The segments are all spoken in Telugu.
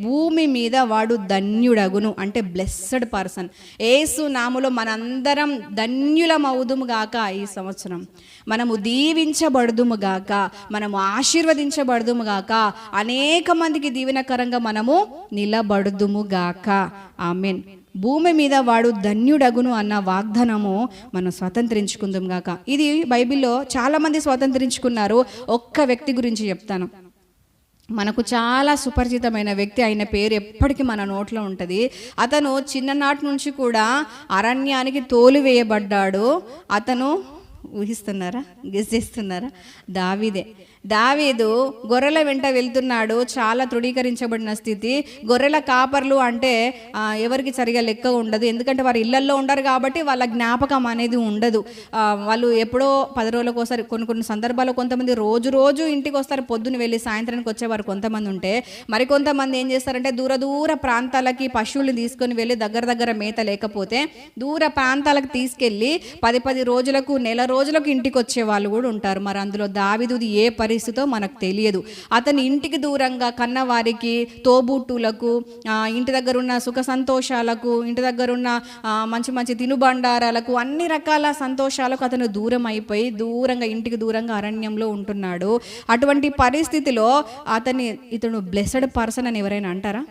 భూమి మీద వాడు ధన్యుడగును, అంటే బ్లెస్సడ్ పర్సన్. యేసు నామములో మనందరం ధన్యులమవుదుము గాక. ఈ సంవత్సరం మనము దీవించబడుదుము గాక, మనము ఆశీర్వదించబడుదుము గాక, అనేక మందికి దీవెనకరంగా మనము నిలబడుదుము గాక. ఆమేన్. భూమి మీద వాడు ధన్యుడగును అన్న వాగ్దానము మనం స్వతంత్రించుకుందాం గాక. ఇది బైబిల్లో చాలామంది స్వతంత్రించుకున్నారు. ఒక్క వ్యక్తి గురించి చెప్తాను. మనకు చాలా సుపరిచితమైన వ్యక్తి, అయిన పేరు ఎప్పటికీ మన నోట్లో ఉంటుంది. అతను చిన్ననాటి నుంచి కూడా అరణ్యానికి తోలివేయబడ్డాడు. అతను ఊహిస్తున్నారా, గెస్ చేస్తున్నారా? దావీదు గొర్రెల వెంట వెళ్తున్నాడు. చాలా తృఢీకరించబడిన స్థితి. గొర్రెల కాపర్లు అంటే ఎవరికి సరిగా లెక్క ఉండదు, ఎందుకంటే వారు ఇళ్లల్లో ఉండరు కాబట్టి వాళ్ళ జ్ఞాపకం అనేది ఉండదు. వాళ్ళు ఎప్పుడో 10 రోజులకు ఒకసారి, కొన్ని సందర్భాల్లో కొంతమంది రోజు ఇంటికి వస్తారు. పొద్దున్న వెళ్ళి సాయంత్రానికి వచ్చేవారు కొంతమంది ఉంటే, మరికొంతమంది ఏం చేస్తారంటే దూర ప్రాంతాలకి పశువులు తీసుకొని వెళ్ళి దగ్గర మేత లేకపోతే దూర ప్రాంతాలకు తీసుకెళ్ళి 10 రోజులకు, నెల రోజులకు ఇంటికి వచ్చే వాళ్ళు కూడా ఉంటారు. మరి అందులో దావీదుది ఏ పరిస్థితో మనకు తెలియదు. అతని ఇంటికి దూరంగా కన్నవారికి, తోబుట్టులకు, ఇంటి దగ్గర ఉన్న సుఖ సంతోషాలకు, ఇంటి దగ్గర ఉన్న మంచి తినుబండారాలకు, అన్ని రకాల సంతోషాలకు అతను దూరం అయిపోయి దూరంగా, ఇంటికి దూరంగా అరణ్యంలో ఉంటున్నాడు. అటువంటి పరిస్థితిలో ఇతను బ్లెస్డ్ పర్సన్ అని ఎవరైనా అంటారా?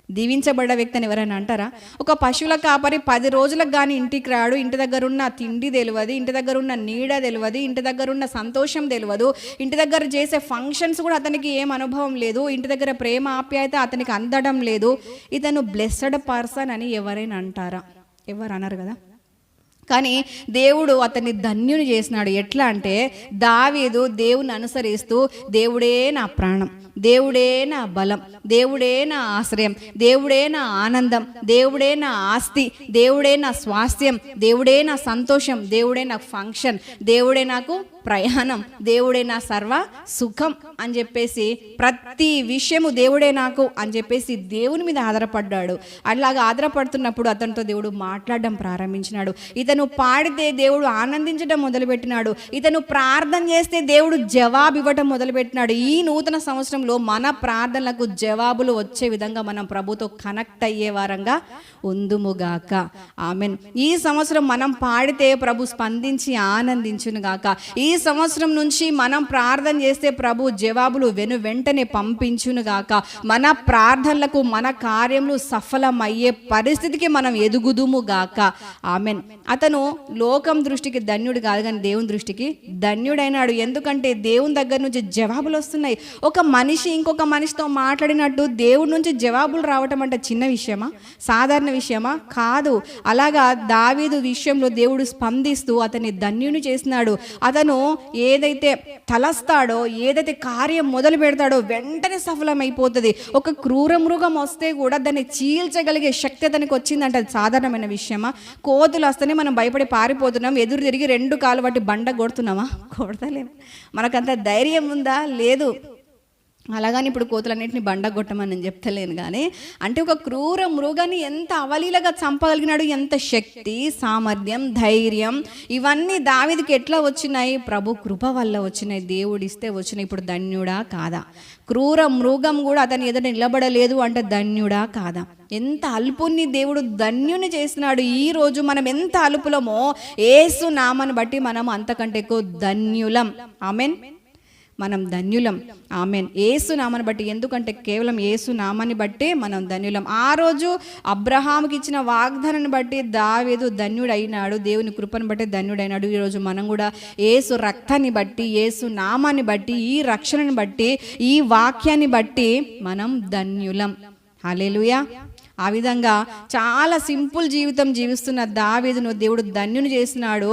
దీవించబడ్డ వ్యక్తి అని ఎవరైనా అంటారా? ఒక పశువుల కాపరి 10 రోజులకు కానీ ఇంటికి రాడు. ఇంటి దగ్గర ఉన్న తిండి తెలియదు, ఇంటి దగ్గర ఉన్న నీడ తెలియదు, ఇంటి దగ్గర ఉన్న సంతోషం తెలియదు, ఇంటి దగ్గర చేసే ఫంక్షన్స్ కూడా అతనికి ఏం అనుభవం లేదు, ఇంటి దగ్గర ప్రేమ ఆప్యాయత అతనికి అందడం లేదు. ఇతను బ్లెస్సడ్ పర్సన్ అని ఎవరైనా అంటారా? ఎవరు అనరు కదా. కానీ దేవుడు అతన్ని ధన్యుని చేసినాడు. ఎట్లా అంటే దావీదు దేవుని అనుసరిస్తూ, దేవుడే నా ప్రాణం, దేవుడే నా బలం, దేవుడే నా ఆశ్రయం, దేవుడే నా ఆనందం, దేవుడే నా ఆస్తి, దేవుడే నా స్వాస్థ్యం, దేవుడే నా సంతోషం, దేవుడే నా ఫంక్షన్, దేవుడే నాకు ప్రయాణం, దేవుడే నా సర్వ సుఖం అని చెప్పేసి, ప్రతి విషయము దేవుడే నాకు అని చెప్పేసి దేవుని మీద ఆధారపడ్డాడు. అలాగా ఆధారపడుతున్నప్పుడు అతనితో దేవుడు మాట్లాడడం ప్రారంభించినాడు. ఇతను పాడితే దేవుడు ఆనందించడం మొదలుపెట్టినాడు. ఇతను ప్రార్థన చేస్తే దేవుడు జవాబు ఇవ్వటం మొదలుపెట్టినాడు. ఈ నూతన సంవత్సరంలో మన ప్రార్థనలకు జవాబులు వచ్చే విధంగా మనం ప్రభుతో కనెక్ట్ అయ్యే వారంగా ఉందుముగాక. ఆమెన్. ఈ సంవత్సరం మనం పాడితే ప్రభు స్పందించి ఆనందించునుగాక. ఈ సంవత్సరం నుంచి మనం ప్రార్థన చేస్తే ప్రభు జవాబులు వెంటనే పంపించునుగాక. మన ప్రార్థనలకు, మన కార్యములు సఫలమయ్యే పరిస్థితికి మనం ఎదుగుదుముగాక. ఆమెన్. అతను లోకం దృష్టికి ధన్యుడు కాదు, కానీ దేవుని దృష్టికి ధన్యుడైనాడు. ఎందుకంటే దేవుని దగ్గర నుంచి జవాబులు వస్తున్నాయి. ఒక మనిషి ఇంకొక మనిషితో మాట్లాడినట్టు దేవుడి నుంచి జవాబులు రావటం అంటే చిన్న విషయమా, సాధారణ విషయమా? కాదు. అలాగా దావీదు విషయంలో దేవుడు స్పందిస్తూ అతన్ని ధన్యుని చేసినాడు. అతను ఏదైతే తలస్తాడో, ఏదైతే కార్యం మొదలు పెడతాడో వెంటనే సఫలమైపోతుంది. ఒక క్రూర మృగం వస్తే కూడా దాన్ని చీల్చగలిగే శక్తి అతనికి వచ్చిందంటే అది సాధారణమైన విషయమా? కోతులు వస్తేనే మనం భయపడి పారిపోతున్నాం, ఎదురు తిరిగి 2 కాళ్ళు పట్టి బండ కొడుతున్నామా? కొడతలేము. మనకంత ధైర్యం ఉందా? లేదు. అలాగని ఇప్పుడు కోతులన్నింటినీ బండగొట్టమని నేను చెప్తలేను, కానీ అంటే ఒక క్రూర మృగాన్ని ఎంత అవలీలగా చంపగలిగినాడు. ఎంత శక్తి, సామర్థ్యం, ధైర్యం ఇవన్నీ దావీదుకి ఎట్లా వచ్చినాయి? ప్రభు కృప వల్ల వచ్చినాయి, దేవుడిస్తే వచ్చినాయి. ఇప్పుడు ధన్యుడా కాదా? క్రూర మృగం కూడా అతని ఎదుట నిలబడలేదు అంటే ధన్యుడా కాదా? ఎంత అల్పుని దేవుడు ధన్యుని చేసినాడు. ఈ రోజు మనం ఎంత అల్పులమో యేసు నామాన్ని బట్టి మనం అంతకంటే ఎక్కువ ధన్యులం. ఆమెన్. మనం ధన్యులం. ఆమెన్. యేసు నామాన్ని బట్టి, ఎందుకంటే కేవలం యేసు నామాన్ని బట్టి మనం ధన్యులం. ఆ రోజు అబ్రహాముకి ఇచ్చిన వాగ్దానాన్ని బట్టి దావీదు ధన్యుడైనాడు, దేవుని కృపను బట్టి ధన్యుడైనాడు. ఈరోజు మనం కూడా యేసు రక్తాన్ని బట్టి, యేసు నామాన్ని బట్టి, ఈ రక్షణని బట్టి, ఈ వాక్యాన్ని బట్టి మనం ధన్యులం. హల్లెలూయా. ఆ విధంగా చాలా సింపుల్ జీవితం జీవిస్తున్న దావీదును దేవుడు ధన్యుని చేస్తున్నాడు.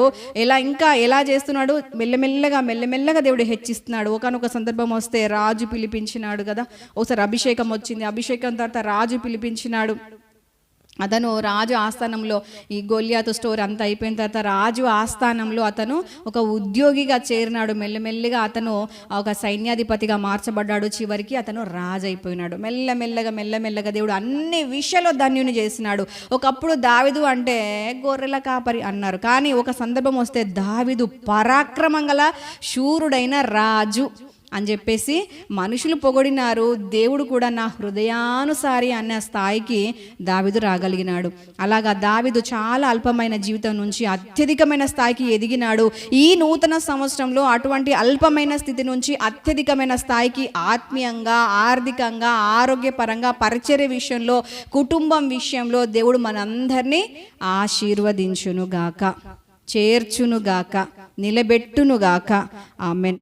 ఎలా చేస్తున్నాడు? మెల్లమెల్లగా దేవుడు హెచ్చిస్తున్నాడు. ఒకనొక సందర్భం వస్తే రాజు పిలిపించినాడు కదా. ఒకసారి అభిషేకం వచ్చింది. అభిషేకం తర్వాత రాజు పిలిపించినాడు. అతను రాజు ఆస్థానంలో, ఈ గొల్యాతు స్టోరీ అంతా అయిపోయిన తర్వాత రాజు ఆస్థానంలో అతను ఒక ఉద్యోగిగా చేరినాడు. మెల్లమెల్లగా ఒక సైన్యాధిపతిగా మార్చబడ్డాడు. చివరికి అతను రాజు అయిపోయినాడు. మెల్లమెల్లగా దేవుడు అన్ని విషయాల్లో ధన్యుని చేసినాడు. ఒకప్పుడు దావీదు అంటే గొర్రెల కాపరి అన్నారు, కానీ ఒక సందర్భం వస్తే దావీదు పరాక్రమం గల శూరుడైన రాజు. అని చెప్పేసి మనుషులు పొగిడినారు. దేవుడు కూడా నా హృదయానుసారి అన్న స్థాయికి దావీదు రాగలిగినాడు. అలాగా దావీదు చాలా అల్పమైన జీవితం నుంచి అత్యధికమైన స్థాయికి ఎదిగినాడు. ఈ నూతన సంవత్సరంలో అటువంటి అల్పమైన స్థితి నుంచి అత్యధికమైన స్థాయికి ఆత్మీయంగా, ఆర్థికంగా, ఆరోగ్యపరంగా, పరిచర్య విషయంలో, కుటుంబం విషయంలో దేవుడు మనందరినీ ఆశీర్వదించునుగాక, చేర్చునుగాక, నిలబెట్టునుగాక. ఆమేన్.